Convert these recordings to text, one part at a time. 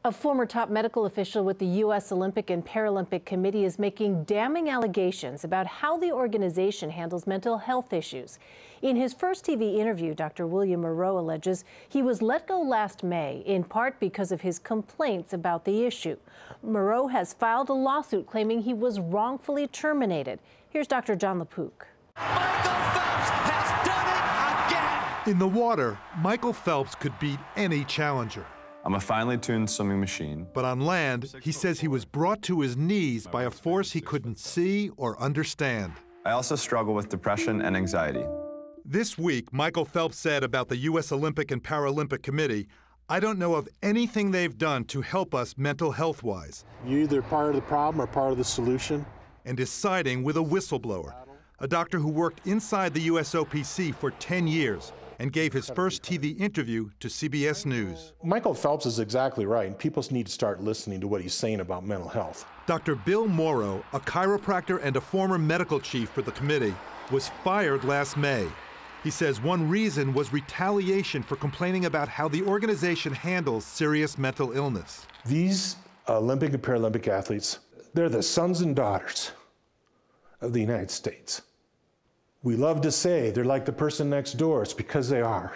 A former top medical official with the U.S. Olympic and Paralympic Committee is making damning allegations about how the organization handles mental health issues. In his first TV interview, Dr. William Moreau alleges he was let go last May, in part because of his complaints about the issue. Moreau has filed a lawsuit claiming he was wrongfully terminated. Here's Dr. Jon LaPook. Michael Phelps has done it again! In the water, Michael Phelps could beat any challenger. I'm a finely tuned swimming machine. But on land, he says he was brought to his knees by a force he couldn't see or understand. I also struggle with depression and anxiety. This week, Michael Phelps said about the U.S. Olympic and Paralympic Committee, "I don't know of anything they've done to help us mental health-wise." You're either part of the problem or part of the solution. And is siding with a whistleblower, a doctor who worked inside the USOPC for 10 years and gave his first TV interview to CBS News. Michael Phelps is exactly right, and people need to start listening to what he's saying about mental health. Dr. Bill Moreau, a chiropractor and a former medical chief for the committee, was fired last May. He says one reason was retaliation for complaining about how the organization handles serious mental illness. These Olympic and Paralympic athletes, they're the sons and daughters of the United States. We love to say they're like the person next door. It's because they are.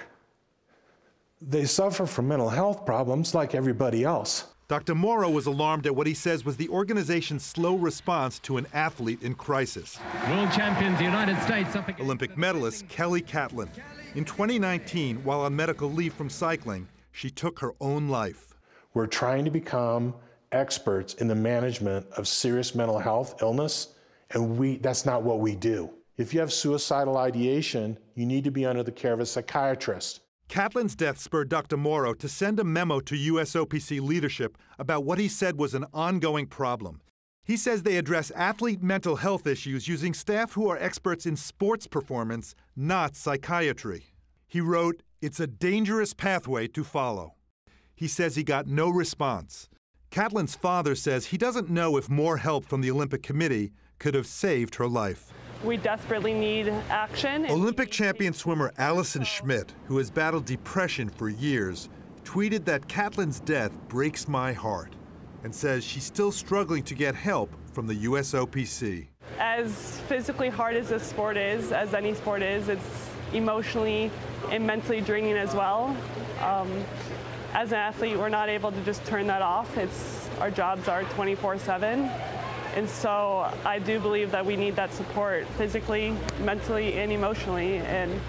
They suffer from mental health problems like everybody else. Dr. Moreau was alarmed at what he says was the organization's slow response to an athlete in crisis. World champions, the United States. Olympic medalist Kelly Catlin. In 2019, while on medical leave from cycling, she took her own life. We're trying to become experts in the management of serious mental health illness, and that's not what we do. If you have suicidal ideation, you need to be under the care of a psychiatrist. Catlin's death spurred Dr. Moreau to send a memo to USOPC leadership about what he said was an ongoing problem. He says they address athlete mental health issues using staff who are experts in sports performance, not psychiatry. He wrote, "It's a dangerous pathway to follow." He says he got no response. Catlin's father says he doesn't know if more help from the Olympic Committee could have saved her life. We desperately need action. Olympic champion swimmer Allison Schmidt, who has battled depression for years, tweeted that Catlin's death breaks my heart and says she's still struggling to get help from the USOPC. As physically hard as this sport is, as any sport is, it's emotionally and mentally draining as well. As an athlete, we're not able to just turn that off. Our jobs are 24/7. And so I do believe that we need that support physically, mentally, and emotionally. And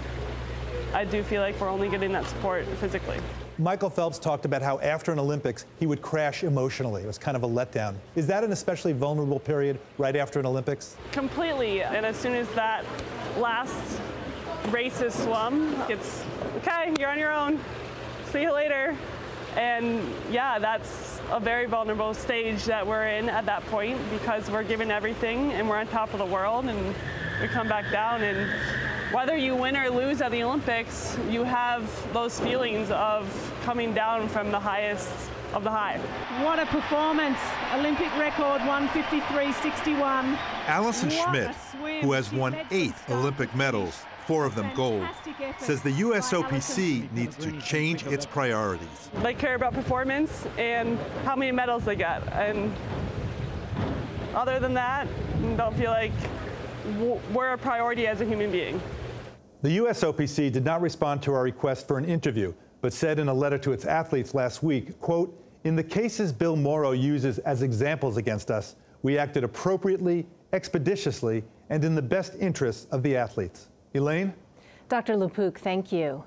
I do feel like we're only getting that support physically. Michael Phelps talked about how after an Olympics, he would crash emotionally. It was kind of a letdown. Is that an especially vulnerable period right after an Olympics? Completely. And as soon as that last race is swum, it's, okay, you're on your own. See you later. And yeah, that's a very vulnerable stage that we're in at that point because we're giving everything and we're on top of the world and we come back down. And whether you win or lose at the Olympics, you have those feelings of coming down from the highest of the high. What a performance. Olympic record 153.61. Allison Schmidt, who has won 8 Olympic medals, 4 of them gold, says the USOPC needs to change its priorities. They care about performance and how many medals they get. And other than that, I don't feel like we're a priority as a human being. The USOPC did not respond to our request for an interview, but said in a letter to its athletes last week, quote, "In the cases Bill Moreau uses as examples against us, we acted appropriately, expeditiously, and in the best interests of the athletes." Elaine? Dr. LaPook, thank you.